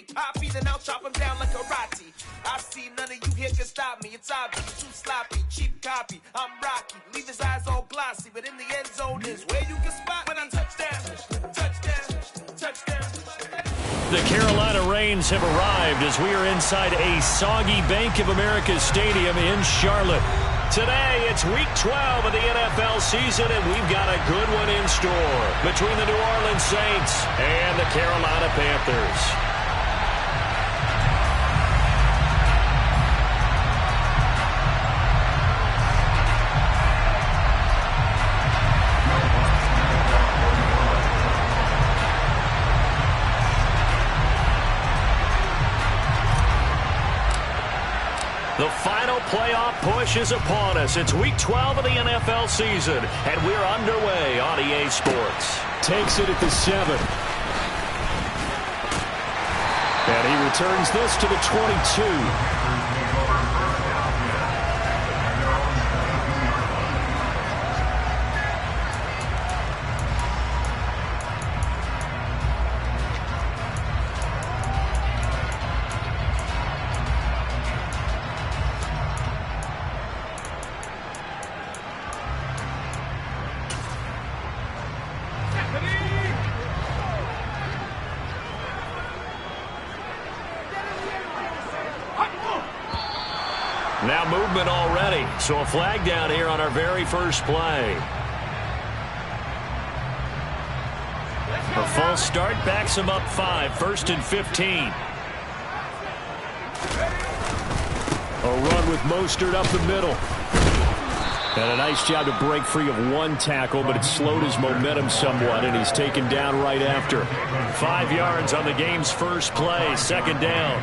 Big Poppy, then I'll chop him down like karate. I see none of you here can stop me. It's obvious, too sloppy, cheap copy. I'm Rocky, leave his eyes all glossy, but in the end zone is where you can spot when I touchdown, touchdown, touchdown. The Carolina Rains have arrived as we are inside a soggy Bank of America Stadium in Charlotte. Today, it's Week 12 of the NFL season, and we've got a good one in store between the New Orleans Saints and the Carolina Panthers. The final playoff push is upon us. It's Week 12 of the NFL season, and we're underway on EA Sports. Takes it at the 7. And he returns this to the 22. Now movement already, so a flag down here on our very first play. A false start backs him up 5, 1st and 15. A run with Mostert up the middle. And a nice job to break free of one tackle, but it slowed his momentum somewhat, and he's taken down right after. 5 yards on the game's first play, 2nd down.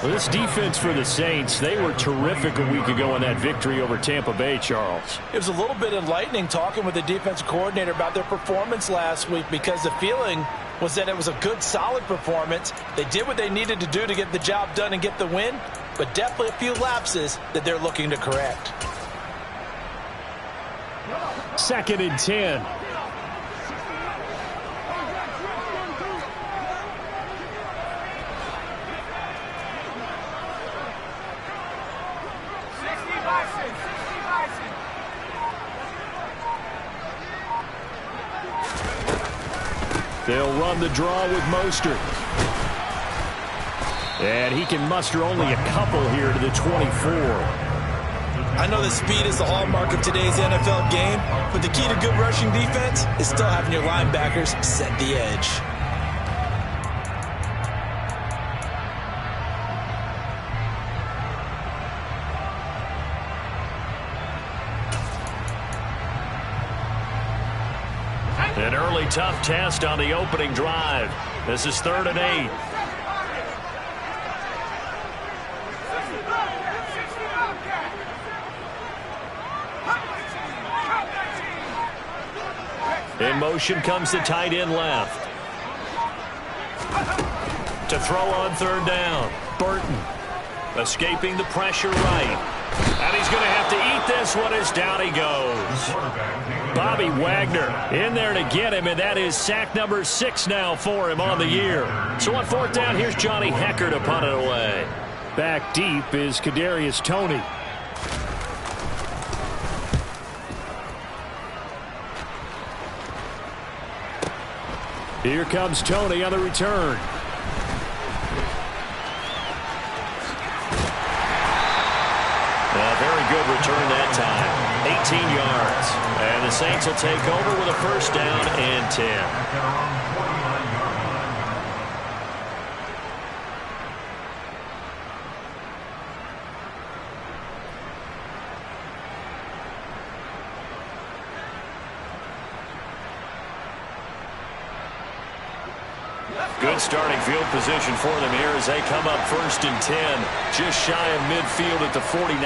Well, this defense for the Saints, they were terrific a week ago in that victory over Tampa Bay, Charles. It was a little bit enlightening talking with the defensive coordinator about their performance last week, because the feeling was that it was a good, solid performance. They did what they needed to do to get the job done and get the win, but definitely a few lapses that they're looking to correct. 2nd and 10. They'll run the draw with Mostert. And he can muster only a couple here to the 24. I know that speed is the hallmark of today's NFL game, but the key to good rushing defense is still having your linebackers set the edge. An early tough test on the opening drive. This is 3rd and 8. In motion comes the tight end left. To throw on 3rd down. Burton escaping the pressure right. And he's going to have to eat this one as down he goes. Bobby Wagner in there to get him, and that is sack number 6 now for him on the year. So on 4th down, here's Johnny Hecker to punt it away. Back deep is Kadarius Toney. Here comes Toney on the return. Very good return that time. 18 yards. And the Saints will take over with a 1st down and 10. Good starting field position for them here as they come up 1st and 10. Just shy of midfield at the 49.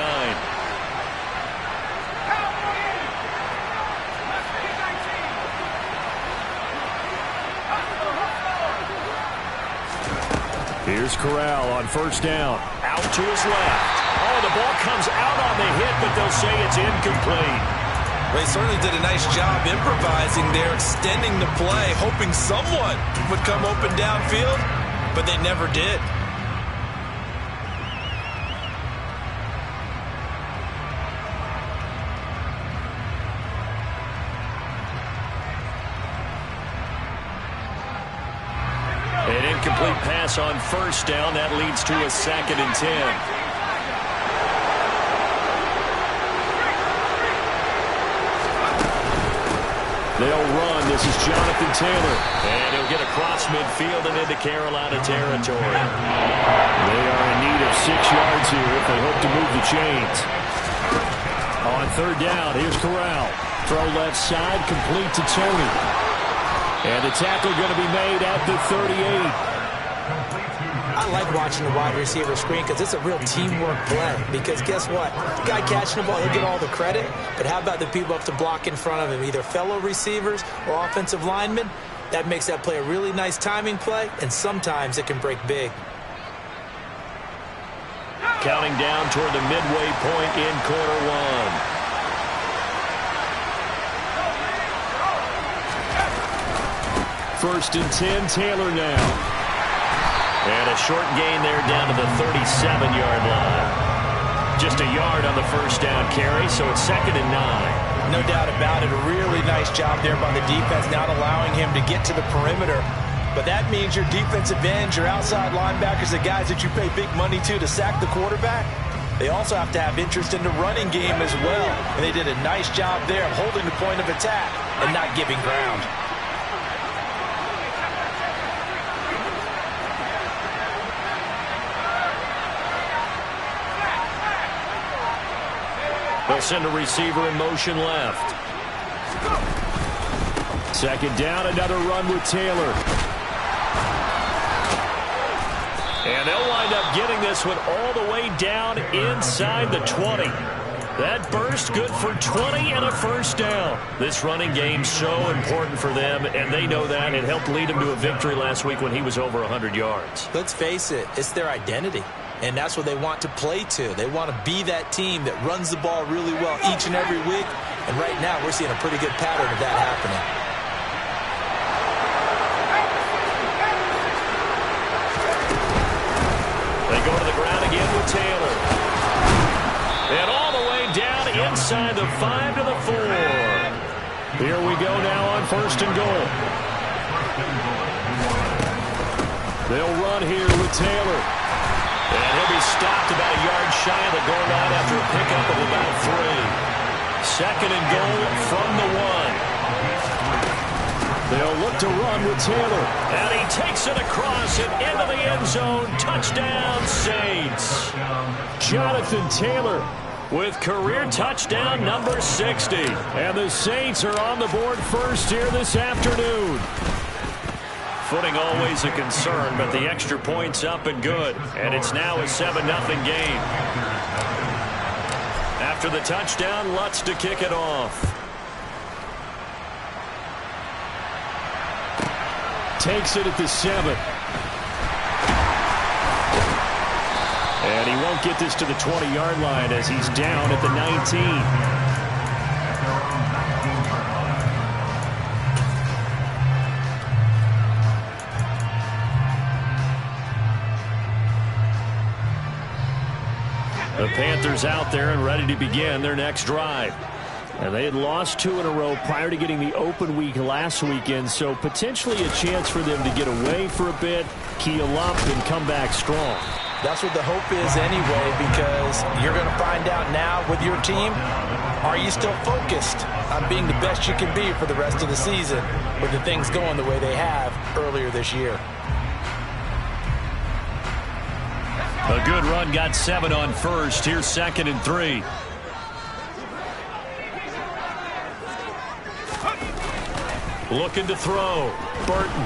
Here's Corral on 1st down. Out to his left. Oh, the ball comes out on the hit, but they'll say it's incomplete. They certainly did a nice job improvising there, extending the play, hoping someone would come open downfield. but they never did. An incomplete pass on first down. That leads to a 2nd and 10. They'll run. This is Jonathan Taylor. And he'll get across midfield and into Carolina territory. They are in need of 6 yards here if they hope to move the chains. On 3rd down, here's Corral. Throw left side, complete to Tony. And the tackle going to be made at the 38. I like watching the wide receiver screen because it's a real teamwork play. Because guess what? The guy catching the ball, he'll get all the credit. But how about the people up to block in front of him, either fellow receivers or offensive linemen? That makes that play a really nice timing play, and sometimes it can break big. Counting down toward the midway point in quarter 1. First and 10, Taylor now. And a short gain there down to the 37-yard line. Just a yard on the first down carry, so it's 2nd and 9. No doubt about it. A really nice job there by the defense, not allowing him to get to the perimeter. But that means your defensive ends, your outside linebackers, the guys that you pay big money to sack the quarterback, they also have to have interest in the running game as well. And they did a nice job there of holding the point of attack and not giving ground. They'll send a receiver in motion left. 2nd down, another run with Taylor. And they'll wind up getting this one all the way down inside the 20. That burst good for 20 and a first down. This running game's so important for them, and they know that. It helped lead them to a victory last week when he was over 100 yards. Let's face it, it's their identity. And that's what they want to play to. They want to be that team that runs the ball really well each and every week. And right now, we're seeing a pretty good pattern of that happening. They go to the ground again with Taylor. And all the way down inside the 5 to the 4. Here we go now on 1st and goal. They'll run here with Taylor. And he'll be stopped about a yard shy of the goal line after a pickup of about 3. 2nd and goal from the 1. They'll look to run with Taylor. And he takes it across and into the end zone. Touchdown, Saints. Jonathan Taylor with career touchdown number 60. And the Saints are on the board first here this afternoon. Footing always a concern, but the extra point's up and good. And it's now a 7-0 game. After the touchdown, Lutz to kick it off. Takes it at the 7. And he won't get this to the 20-yard line as he's down at the 19. The Panthers out there and ready to begin their next drive. And they had lost 2 in a row prior to getting the open week last weekend, so potentially a chance for them to get away for a bit, keel up, and come back strong. That's what the hope is anyway, because you're going to find out now with your team, are you still focused on being the best you can be for the rest of the season with the things going the way they have earlier this year? A good run got 7 on first. Here's 2nd and 3. Looking to throw. Burton.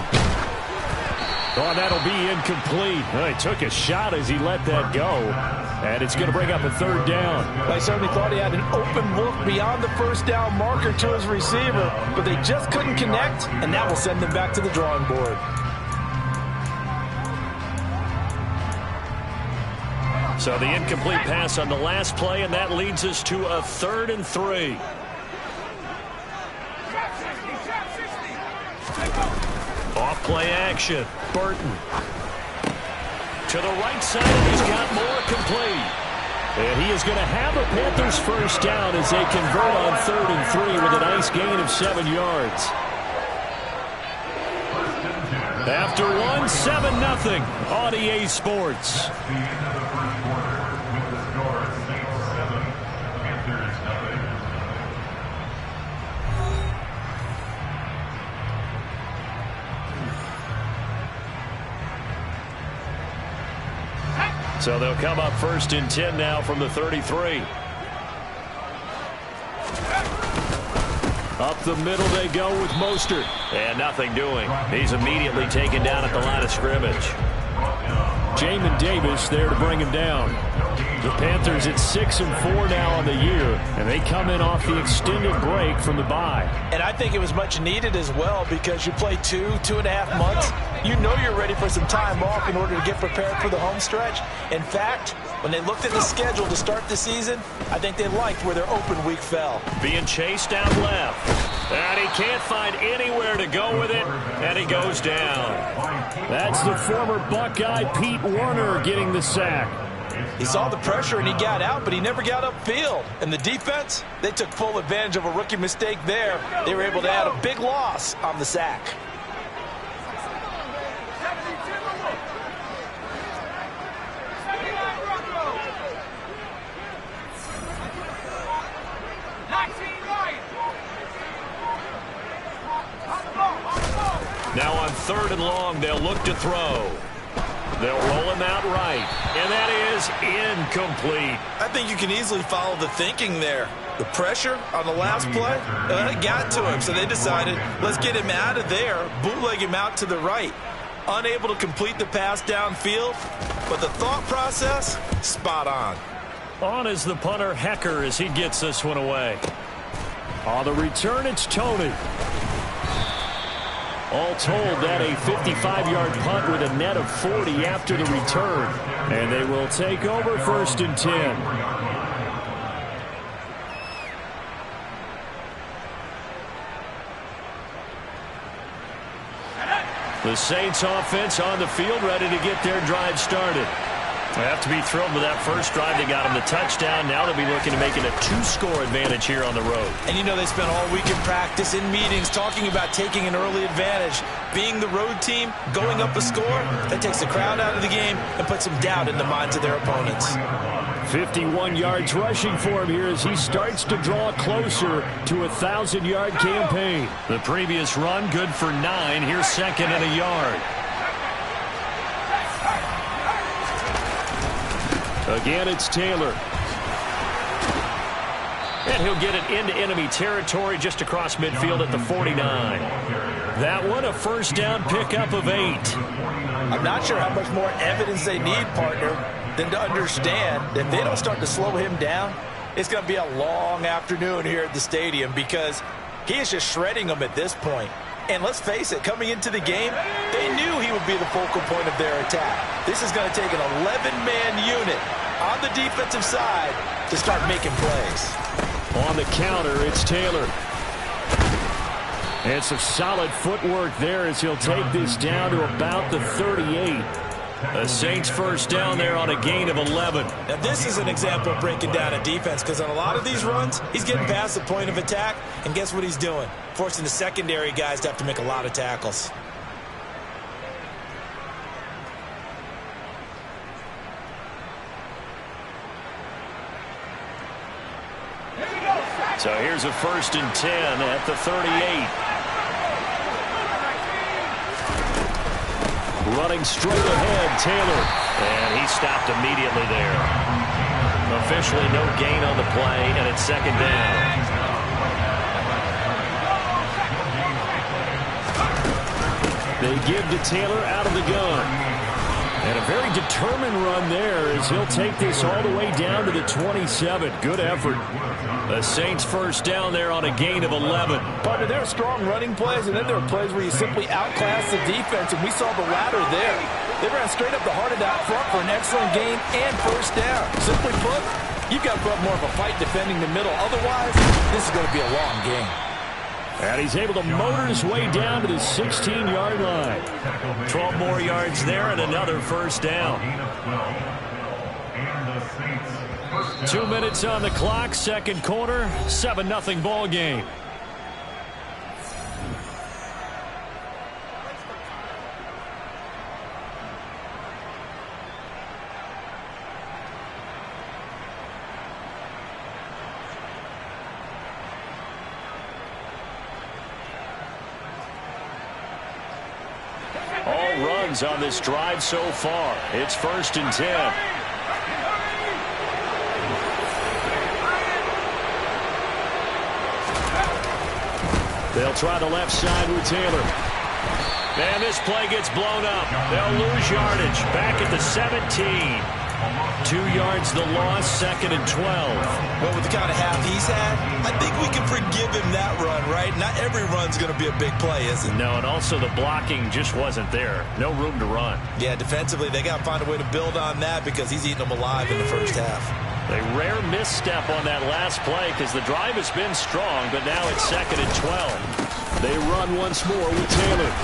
Oh, that'll be incomplete. He took a shot as he let that go. And it's going to bring up a 3rd down. I certainly thought he had an open look beyond the first down marker to his receiver, but they just couldn't connect, and that will send them back to the drawing board. So the incomplete pass on the last play, and that leads us to a 3rd and 3. Off play action. Burton. To the right side, and he's got more complete. And he is going to have a Panthers first down as they convert on 3rd and 3 with a nice gain of 7 yards. After one, 7-0 on EA Sports. So they'll come up 1st and 10 now from the 33. Up the middle they go with Mostert. And nothing doing. He's immediately taken down at the line of scrimmage. Jamin Davis there to bring him down. The Panthers at 6-4 now on the year, and they come in off the extended break from the bye. And I think it was much needed as well because you play 2.5 months. You know you're ready for some time off in order to get prepared for the home stretch. In fact, when they looked at the schedule to start the season, I think they liked where their open week fell. Being chased out left. And he can't find anywhere to go with it, and he goes down. That's the former Buckeye Pete Werner getting the sack. He saw the pressure and he got out, but he never got upfield. And the defense, they took full advantage of a rookie mistake there. They were able to add a big loss on the sack. Now on 3rd and long, they'll look to throw. They'll roll him out right, and that is incomplete. I think you can easily follow the thinking there. The pressure on the last play got to him, so they decided, let's get him out of there, bootleg him out to the right. Unable to complete the pass downfield, but the thought process, spot on. On is the punter, Hecker, as he gets this one away. On the return, it's Tony. All told, that a 55-yard punt with a net of 40 after the return. And they will take over 1st and 10. The Saints offense on the field, ready to get their drive started. They have to be thrilled with that first drive. They got them the touchdown. Now they'll be looking to make it a 2-score advantage here on the road. And you know they spent all week in practice, in meetings, talking about taking an early advantage. Being the road team, going up a score, that takes the crowd out of the game and puts some doubt in the minds of their opponents. 51 yards rushing for him here as he starts to draw closer to a 1,000-yard campaign. The previous run, good for 9. Here's 2nd and a yard. Again, it's Taylor. And he'll get it into enemy territory just across midfield at the 49. That one, a first down pickup of 8. I'm not sure how much more evidence they need, partner, than to understand that if they don't start to slow him down, it's going to be a long afternoon here at the stadium because he is just shredding them at this point. And let's face it, coming into the game, they knew he would be the focal point of their attack. This is going to take an 11-man unit on the defensive side to start making plays. On the counter, it's Taylor. And some solid footwork there as he'll take this down to about the 38. The Saints first down there on a gain of 11. Now this is an example of breaking down a defense because on a lot of these runs, he's getting past the point of attack, and guess what he's doing? Forcing the secondary guys to have to make a lot of tackles. So here's a 1st and 10 at the 38. Running straight ahead, Taylor. And he stopped immediately there. Officially no gain on the play, and it's 2nd down. They give to Taylor out of the gun. And a very determined run there as he'll take this all the way down to the 27. Good effort. The Saints first down there on a gain of 11. Partner, there are strong running plays, and then there are plays where you simply outclass the defense, and we saw the latter there. They ran straight up the heart of that front for an excellent gain and first down. Simply put, you've got to put up more of a fight defending the middle. Otherwise, this is going to be a long game. And he's able to motor his way down to the 16-yard line. 12 more yards there and another first down. 2 minutes on the clock, second quarter, 7-0 ball game. All runs on this drive so far. It's 1st and 10. They'll try the left side with Taylor. And this play gets blown up. They'll lose yardage. Back at the 17. 2 yards the loss, 2nd and 12. Well, with the kind of half he's had, I think we can forgive him that run, right? Not every run's going to be a big play, is it? No, and also the blocking just wasn't there. No room to run. Yeah, defensively, they got to find a way to build on that because he's eating them alive in the first half. A rare misstep on that last play because the drive has been strong, but now it's 2nd and 12. They run once more with Taylor.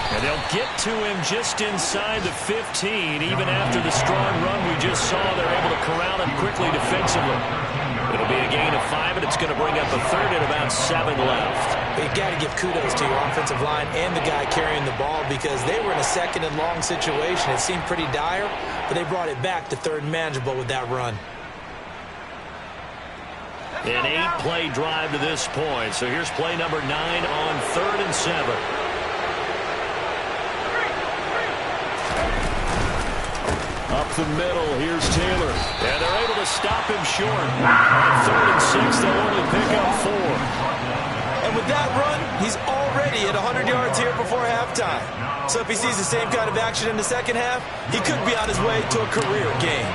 And they'll get to him just inside the 15. Even after the strong run we just saw, they're able to corral him quickly defensively. It'll be a gain of 5, and it's going to bring up a third and about 7 left. You've got to give kudos to your offensive line and the guy carrying the ball because they were in a 2nd and long situation. It seemed pretty dire, but they brought it back to 3rd and manageable with that run. An 8-play drive to this point. So here's play number 9 on 3rd and 7. Up the middle, here's Taylor. And they're able to stop him short. On 3rd and 6, they'll only pick up 4. And with that run, he's already at 100 yards here before halftime. So if he sees the same kind of action in the second half, he could be on his way to a career game.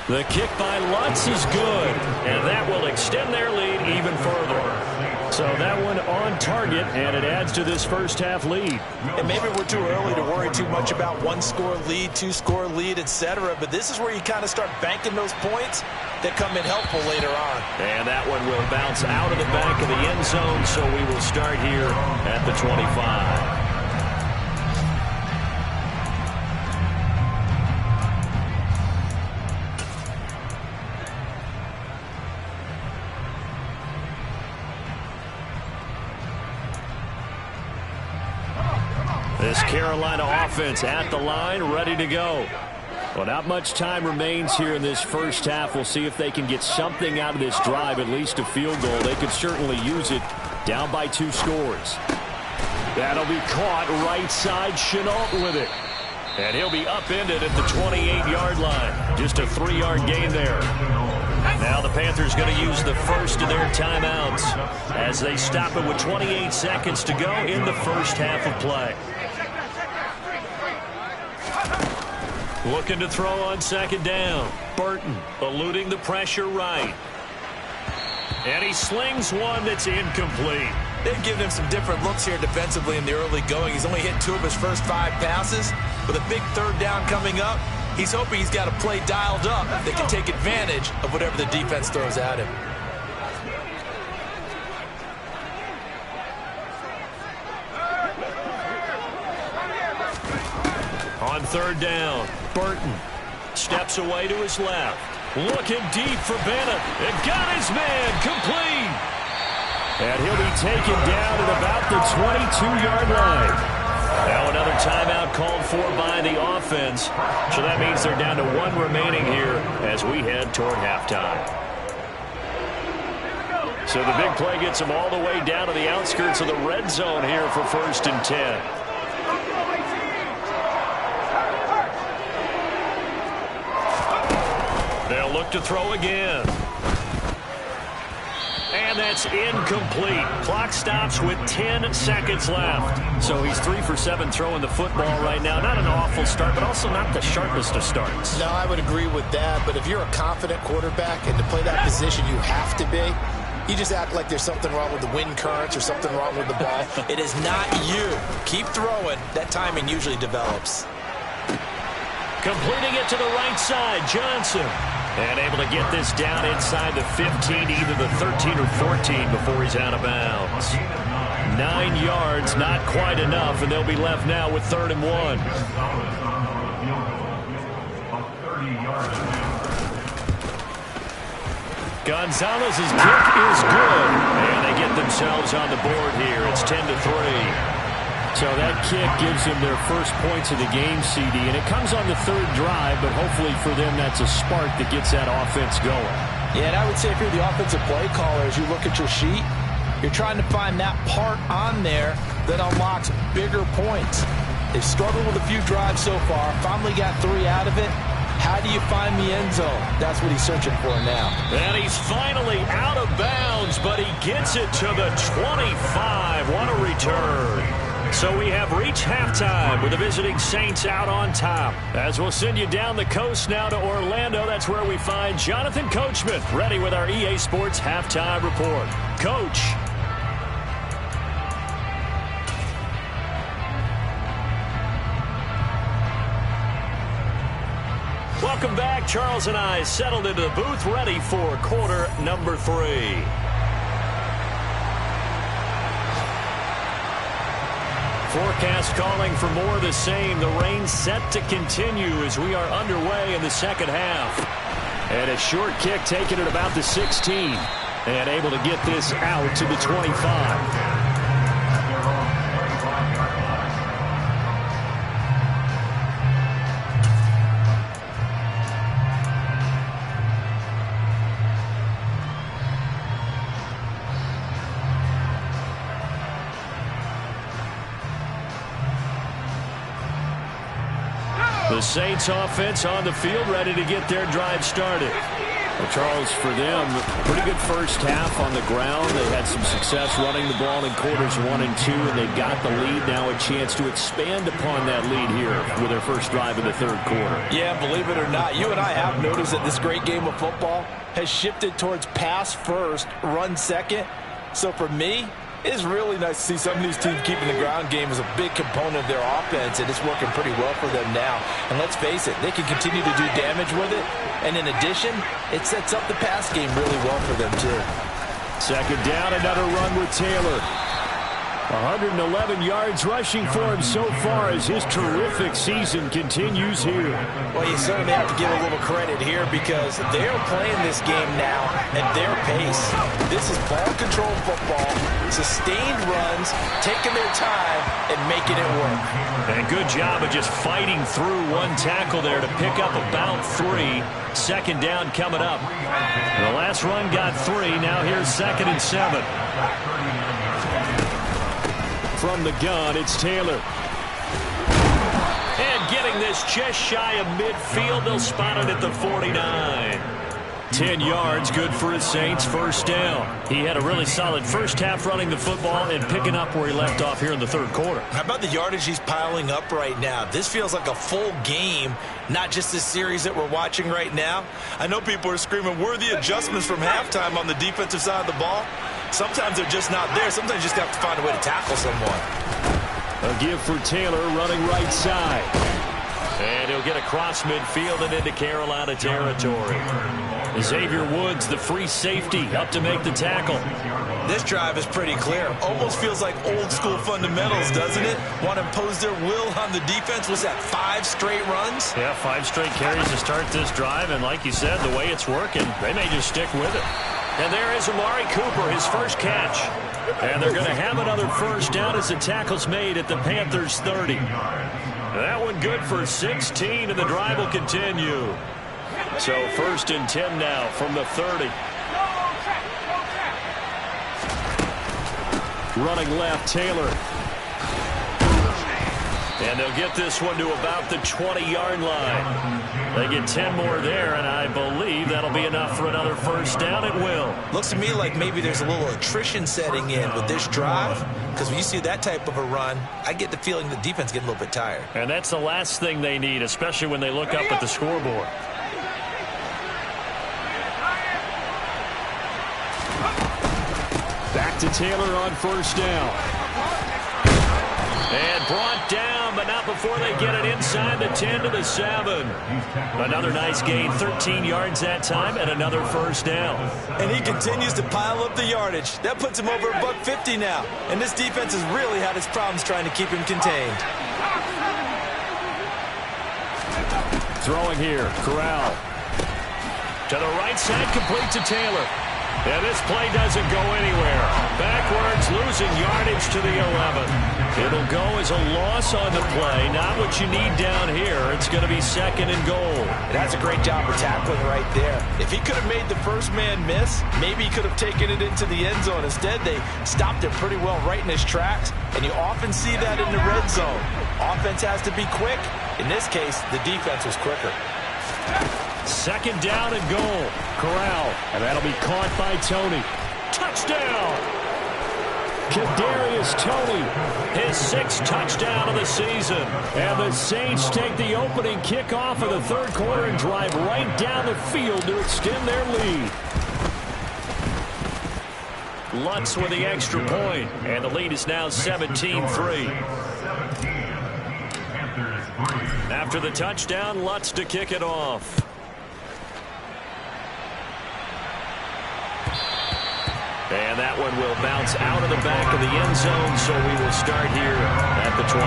The kick by Lutz is good, and that will extend their lead even further. So that one on target, and it adds to this first half lead. And maybe we're too early to worry too much about 1-score lead, 2-score lead, etc. But this is where you kind of start banking those points that come in helpful later on. And that one will bounce out of the back of the end zone, so we will start here at the 25. This Carolina offense at the line, ready to go. Well, not much time remains here in this first half. We'll see if they can get something out of this drive, at least a field goal. They could certainly use it, down by 2 scores. That'll be caught right side, Chenault with it. And he'll be upended at the 28-yard line. Just a 3-yard gain there. Now the Panthers going to use the first of their timeouts as they stop it with 28 seconds to go in the first half of play. Looking to throw on 2nd down. Burton eluding the pressure right. And he slings one that's incomplete. They've given him some different looks here defensively in the early going. He's only hit 2 of his first 5 passes. With a big 3rd down coming up, he's hoping he's got a play dialed up that can take advantage of whatever the defense throws at him. On 3rd down, Burton steps away to his left. Looking deep for Bennett. And got his man complete. And he'll be taken down at about the 22-yard line. Now another timeout called for by the offense. So that means they're down to 1 remaining here as we head toward halftime. So the big play gets them all the way down to the outskirts of the red zone here for 1st and 10. They'll look to throw again. And and that's incomplete. Clock stops with 10 seconds left. So he's 3 for 7 throwing the football right now. Not an awful start, but also not the sharpest of starts. No, I would agree with that. But if you're a confident quarterback and to play that position you have to be, you just act like there's something wrong with the wind currents or something wrong with the ball. It is not you. Keep throwing. That timing usually develops. Completing it to the right side, Johnson. And able to get this down inside the 15, either the 13 or 14 before he's out of bounds. 9 yards, not quite enough, and they'll be left now with 3rd and 1. Gonzalez's kick is good, and they get themselves on the board here. It's 10-3. So that kick gives them their first points of the game, CD, and it comes on the 3rd drive, but hopefully for them that's a spark that gets that offense going. Yeah, and I would say if you're the offensive play caller, as you look at your sheet, you're trying to find that part on there that unlocks bigger points. They've struggled with a few drives so far, finally got 3 out of it. How do you find the end zone? That's what he's searching for now. And he's finally out of bounds, but he gets it to the 25. What a return. So we have reached halftime with the visiting Saints out on top. As we'll send you down the coast now to Orlando, that's where we find Jonathan Coachman ready with our EA Sports Halftime Report. Coach. Welcome back. Charles and I settled into the booth ready for quarter number 3. Forecast calling for more of the same. The rain set to continue as we are underway in the second half. And a short kick taken at about the 16. And able to get this out to the 25. The Saints offense on the field ready to get their drive started. Well, Charles, for them, pretty good first half on the ground. They had some success running the ball in quarters 1 and 2, and they've got the lead. Now a chance to expand upon that lead here with their first drive in the 3rd quarter. Yeah, believe it or not, you and I have noticed that this great game of football has shifted towards pass first, run second. So for me, it's really nice to see some of these teams keeping the ground game as a big component of their offense, and it's working pretty well for them now. And let's face it, they can continue to do damage with it. And in addition, it sets up the pass game really well for them, too. 2nd down, another run with Taylor. 111 yards rushing for him so far as his terrific season continues here. Well, you certainly have to give a little credit here because they're playing this game now at their pace. This is ball control football, sustained runs, taking their time and making it work. And good job of just fighting through one tackle there to pick up about 3. 2nd down coming up. The last run got 3. Now here's 2nd and 7. From the gun, it's Taylor. And getting this just shy of midfield, they'll spot it at the 49. 10 yards, good for his Saints, 1st down. He had a really solid first half running the football and picking up where he left off here in the 3rd quarter. How about the yardage he's piling up right now? This feels like a full game, not just this series that we're watching right now. I know people are screaming, where are the adjustments from halftime on the defensive side of the ball? Sometimes they're just not there. Sometimes you just have to find a way to tackle someone. A give for Taylor running right side. And he'll get across midfield and into Carolina territory. Xavier Woods, the free safety, up to make the tackle. This drive is pretty clear. Almost feels like old school fundamentals, doesn't it? Want to impose their will on the defense. Was that 5 straight runs? Yeah, 5 straight carries to start this drive. And like you said, the way it's working, they may just stick with it. And there is Amari Cooper, his first catch. And they're going to have another 1st down as the tackle's made at the Panthers' 30. That one good for 16, and the drive will continue. So 1st and 10 now from the 30. Running left, Taylor. And they'll get this one to about the 20-yard line. They get 10 more there, and I believe that'll that'll be enough for another first down. It will. Looks to me like maybe there's a little attrition setting in with this drive, because when you see that type of a run, I get the feeling the defense getting a little bit tired. And that's the last thing they need, especially when they look up at the scoreboard. Back to Taylor on first down. And brought down, but not before they get it inside the 10 to the 7. Another nice gain, 13 yards that time, and another first down. And he continues to pile up the yardage. That puts him over $150 now. And this defense has really had its problems trying to keep him contained. Throwing here, Corral. To the right side, complete to Taylor. And this play doesn't go anywhere. Backwards, losing yardage to the 11. It'll go as a loss on the play. Not what you need down here. It's going to be second and goal. That's a great job of tackling right there. If he could have made the first man miss, maybe he could have taken it into the end zone. Instead, they stopped it pretty well right in his tracks. And you often see that in the red zone. Offense has to be quick. In this case, the defense was quicker. Second down and goal. Corral, and that'll be caught by Tony. Touchdown! Kadarius Toney, his 6th touchdown of the season. And the Saints take the opening kickoff of the third quarter and drive right down the field to extend their lead. Lutz with the extra point, and the lead is now 17-3. After the touchdown, Lutz to kick it off. And that one will bounce out of the back of the end zone, so we will start here at the 25.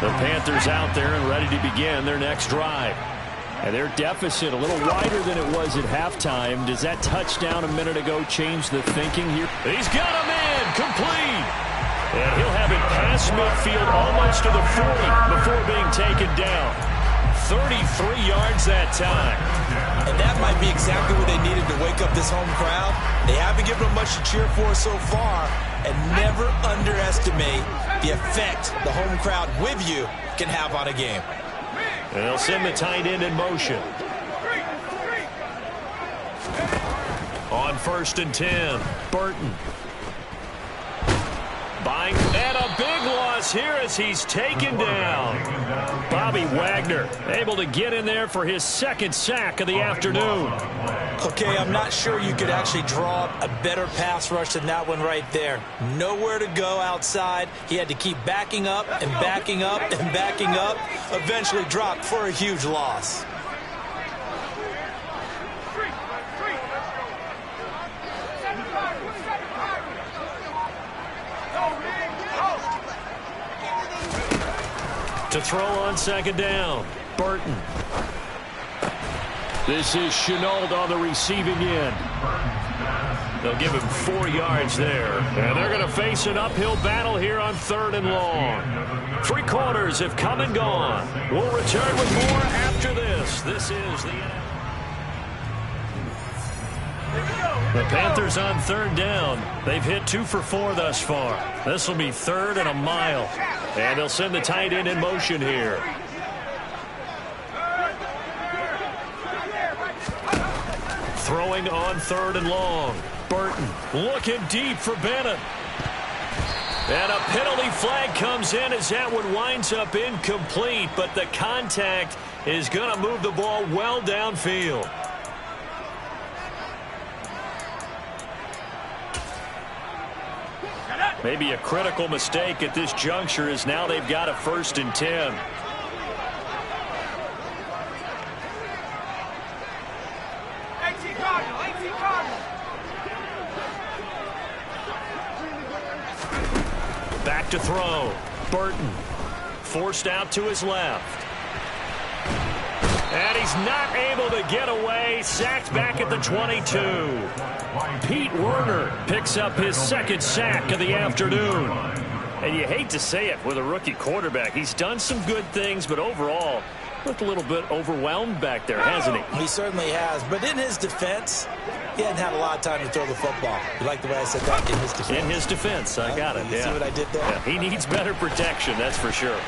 The Panthers out there and ready to begin their next drive. And their deficit a little wider than it was at halftime. Does that touchdown a minute ago change the thinking here? He's got a man complete. And he'll have it past midfield almost to the 40 before being taken down. 33 yards that time. And that might be exactly what they needed to wake up this home crowd. They haven't given them much to cheer for so far. And never underestimate the effect the home crowd with you can have on a game. And they'll send the tight end in motion. On 1st and 10, Burton. And a big loss here as he's taken down. Bobby Wagner able to get in there for his 2nd sack of the afternoon. Okay, I'm not sure you could actually draw a better pass rush than that one right there. Nowhere to go outside. He had to keep backing up and backing up and backing up. Eventually dropped for a huge loss. To throw on 2nd down, Burton. This is Chenault on the receiving end. They'll give him 4 yards there. And they're going to face an uphill battle here on 3rd and long. 3 quarters have come and gone. We'll return with more after this. This is the Panthers on 3rd down. They've hit 2 for 4 thus far. This will be 3rd and a mile. And they'll send the tight end in motion here. Throwing on 3rd and long. Burton looking deep for Bennett. And a penalty flag comes in as that one winds up incomplete. But the contact is going to move the ball well downfield. Maybe a critical mistake at this juncture is now they've got a 1st and 10. Back to throw. Burton forced out to his left. And he's not able to get away. Sacked back at the 22. Pete Werner picks up his 2nd sack of the afternoon. And you hate to say it with a rookie quarterback. He's done some good things, but overall, looked a little bit overwhelmed back there, hasn't he? He certainly has. But in his defense, he hadn't had a lot of time to throw the football. You like the way I said that? In his defense. In his defense, I got it. You see what I did there? Yeah, he needs better protection, that's for sure.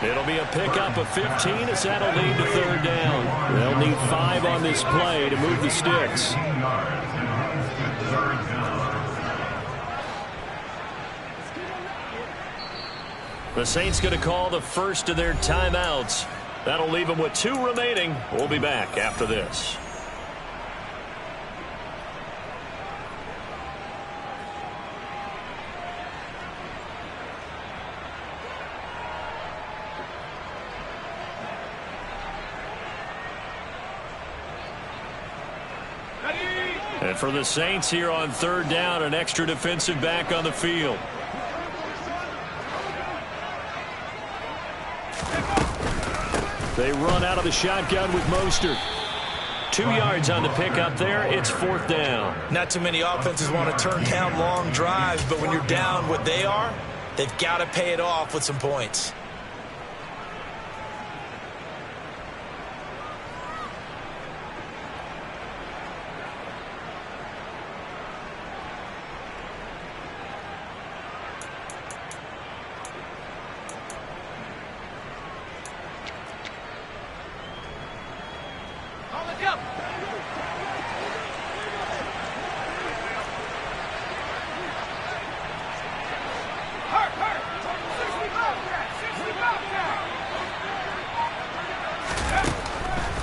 It'll be a pickup of 15 as that'll lead to third down. They'll need 5 on this play to move the sticks. The Saints going to call the first of their timeouts. That'll leave them with 2 remaining. We'll be back after this. And for the Saints here on third down, an extra defensive back on the field. They run out of the shotgun with Mostert. 2 yards on the pickup there. It's fourth down. Not too many offenses want to turn down long drives, but when you're down what they are, they've got to pay it off with some points.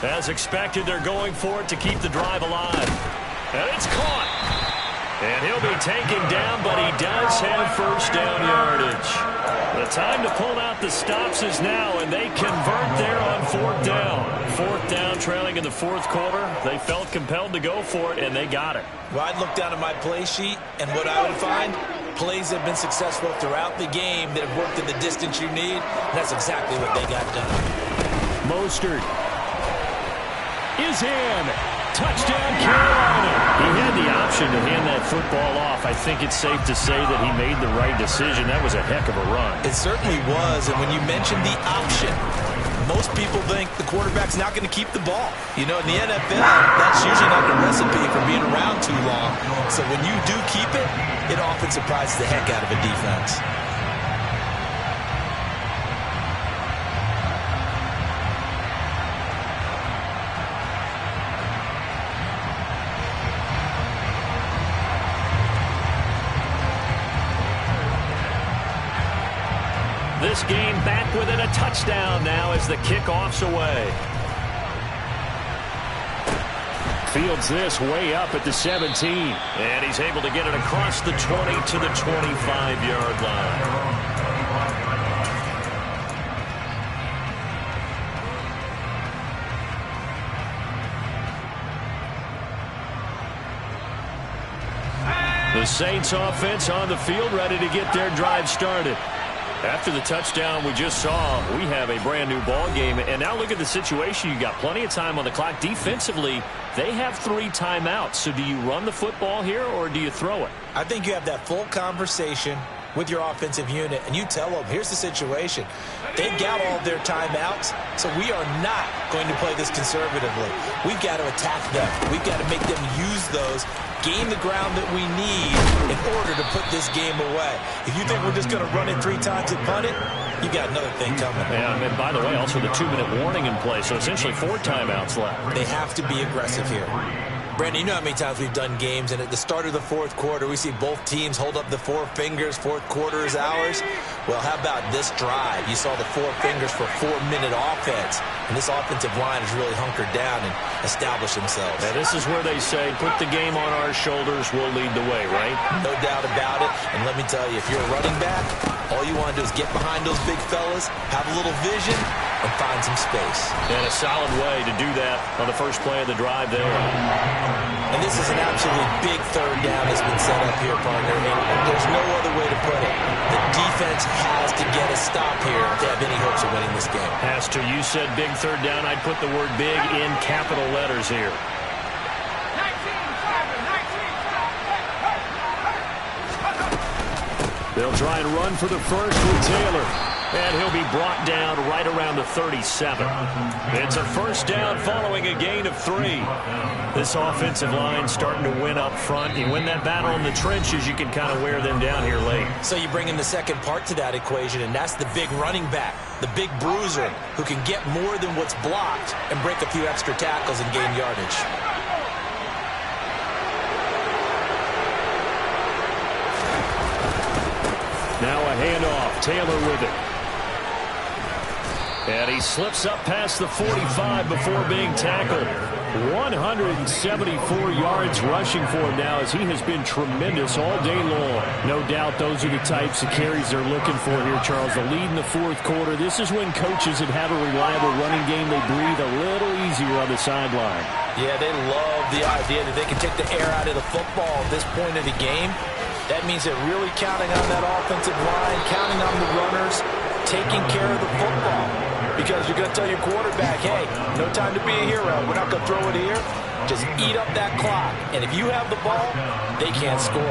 As expected, they're going for it to keep the drive alive. And it's caught. And he'll be taken down, but he does have first down yardage. The time to pull out the stops is now, and they convert there on fourth down. Fourth down, trailing in the fourth quarter. They felt compelled to go for it, and they got it. Well, I'd look down at my play sheet, and what I would find, plays have been successful throughout the game that have worked in the distance you need, and that's exactly what they got done. Mostert is in. Touchdown, Carolina. He had the option to hand that football off. I think it's safe to say that he made the right decision. That was a heck of a run. It certainly was, and when you mentioned the option, most people think the quarterback's not going to keep the ball. You know, in the NFL, that's usually not a recipe for being around too long. So when you do keep it, it often surprises the heck out of a defense. This game back within a touchdown now as the kickoff's away. Fields this way up at the 17. And he's able to get it across the 20 to the 25-yard line. The Saints offense on the field ready to get their drive started. After the touchdown we just saw, we have a brand new ball game. And now look at the situation. You got plenty of time on the clock. Defensively, they have 3 timeouts. So do you run the football here or do you throw it? I think you have that full conversation with your offensive unit, and you tell them, here's the situation. They've got all their timeouts, so we are not going to play this conservatively. We've got to attack them. We've got to make them use those, gain the ground that we need in order to put this game away. If you think we're just going to run it 3 times and punt it, you got another thing coming. Yeah, and by the way, also the 2-minute warning in play, so essentially 4 timeouts left. They have to be aggressive here. Brandon, you know how many times we've done games, and at the start of the fourth quarter, we see both teams hold up the 4 fingers, fourth quarter is ours. Well, how about this drive? You saw the 4 fingers for 4-minute offense, and this offensive line has really hunkered down and established themselves. Now, this is where they say, put the game on our shoulders, we'll lead the way, right? No doubt about it, and let me tell you, if you're a running back, all you want to do is get behind those big fellas, have a little vision, and find some space. And a solid way to do that on the first play of the drive there. And this is an absolutely big third down that's been set up here, partner. And there's no other way to put it. The defense has to get a stop here if they have any hopes of winning this game. Has to. You said big third down. I'd put the word big in capital letters here. They'll try and run for the first with Taylor. And he'll be brought down right around the 37. It's a first down following a gain of 3. This offensive line starting to win up front. You win that battle in the trenches, you can kind of wear them down here late. So you bring in the second part to that equation, and that's the big running back, the big bruiser, who can get more than what's blocked and break a few extra tackles and gain yardage. Now a handoff. Taylor with it. And he slips up past the 45 before being tackled. 174 yards rushing for him now, as he has been tremendous all day long. No doubt those are the types of carries they're looking for here, Charles. The lead in the fourth quarter. This is when coaches that have a reliable running game, they breathe a little easier on the sideline. Yeah, they love the idea that they can take the air out of the football at this point of the game. That means they're really counting on that offensive line, counting on the runners, taking care of the football. Because you're going to tell your quarterback, hey, no time to be a hero. We're not going to throw it here. Just eat up that clock. And if you have the ball, they can't score.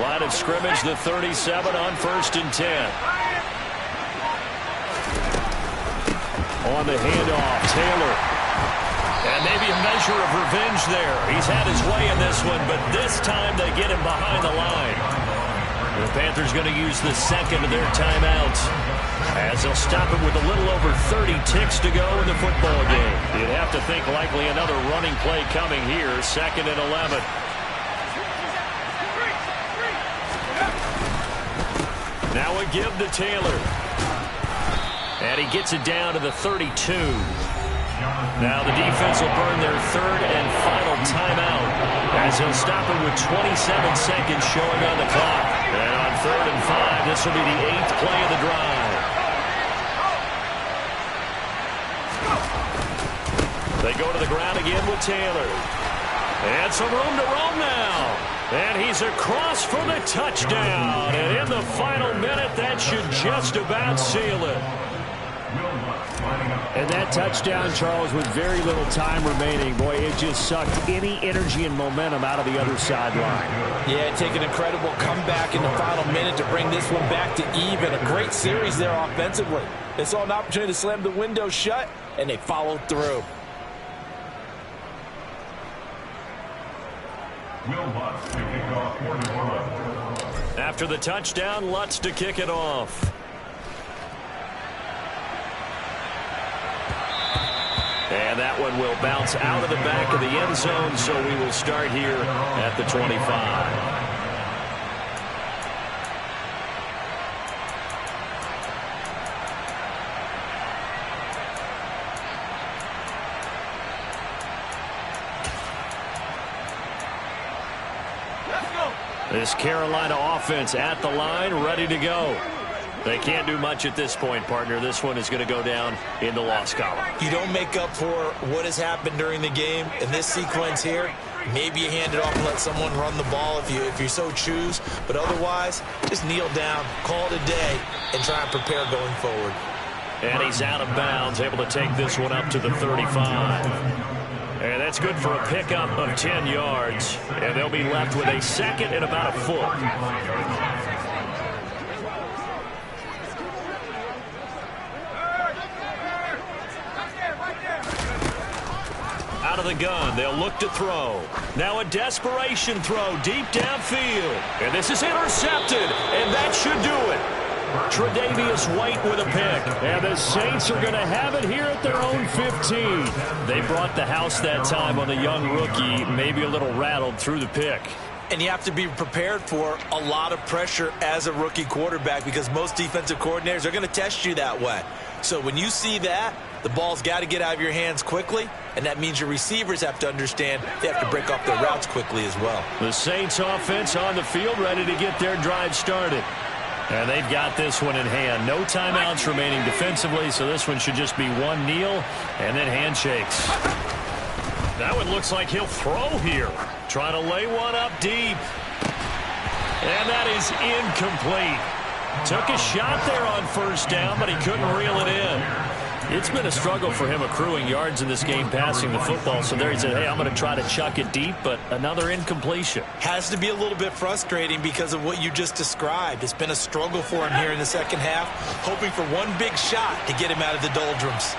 Line of scrimmage, the 37 on 1st and 10. On the handoff, Taylor. And maybe a measure of revenge there. He's had his way in this one, but this time they get him behind the line. The Panthers going to use the second of their timeouts, as they'll stop it with a little over 30 ticks to go in the football game. You'd have to think likely another running play coming here, 2nd and 11. Now a give to Taylor. And he gets it down to the 32. Now the defense will burn their 3rd and final timeout, as they'll stop it with 27 seconds showing on the clock. And on 3rd and 5, this will be the 8th play of the drive. They go to the ground again with Taylor. And some room to roam now. And he's across for the touchdown. And in the final minute, that should just about seal it. And that touchdown, Charles, with very little time remaining, boy, it just sucked any energy and momentum out of the other sideline. Yeah, take an incredible comeback in the final minute to bring this one back to even. A great series there offensively. They saw an opportunity to slam the window shut, and they followed through. After the touchdown, Lutz to kick it off. And that one will bounce out of the back of the end zone, so we will start here at the 25. This Carolina offense at the line, ready to go. They can't do much at this point, partner. This one is going to go down in the loss column. You don't make up for what has happened during the game in this sequence here. Maybe you hand it off and let someone run the ball if you so choose. But otherwise, just kneel down, call it a day, and try and prepare going forward. And he's out of bounds, able to take this one up to the 35. And that's good for a pickup of 10 yards. And they'll be left with a 2nd and about a foot. Out of the gun, they'll look to throw. Now a desperation throw deep downfield. And this is intercepted, and that should do it. Tre'Davious White with a pick. And the Saints are going to have it here at their own 15. They brought the house that time on the young rookie, maybe a little rattled through the pick. And you have to be prepared for a lot of pressure as a rookie quarterback, because most defensive coordinators are going to test you that way. So when you see that, the ball's got to get out of your hands quickly, and that means your receivers have to understand they have to break off their routes quickly as well. The Saints offense on the field, ready to get their drive started. And they've got this one in hand. No timeouts remaining defensively, so this one should just be one kneel and then handshakes. That one looks like he'll throw here. Trying to lay one up deep. And that is incomplete. Took a shot there on 1st down, but he couldn't reel it in. It's been a struggle for him accruing yards in this game passing the football. So there he said, hey, I'm going to try to chuck it deep, but another incompletion. Has to be a little bit frustrating because of what you just described. It's been a struggle for him here in the second half, hoping for one big shot to get him out of the doldrums.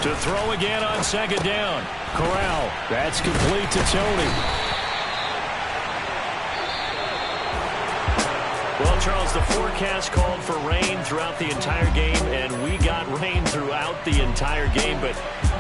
To throw again on second down. Corral. That's complete to Tony. Well, Charles, the forecast called for rain throughout the entire game, and we got rain throughout the entire game. But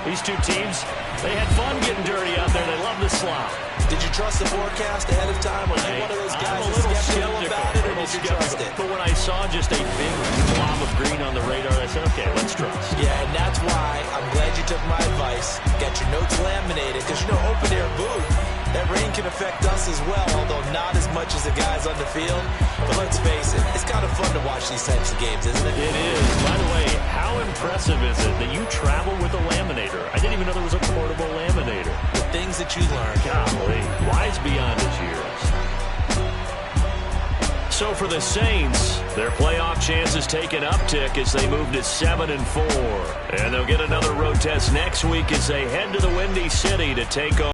these two teams, they had fun getting dirty out there. They love the slop. Did you trust the forecast ahead of time? Were you one of those guys that's skeptical about it, or did you trust it? But when I saw just a big blob of green on the radar, I said, okay, let's trust. Yeah, and that's why I'm glad you took my advice. Got your notes laminated, because, open-air booth, that rain can affect us as well, although not as much as the guys on the field. But let's face it, it's kind of fun to watch these types of games, isn't it? It is. By the way, how impressive is it that you travel with a laminator? I didn't even know there was a portable laminator. The things that you learn. Golly, wise beyond his years. So for the Saints, their playoff chances take an uptick as they move to 7-4. And they'll get another road test next week as they head to the Windy City to take on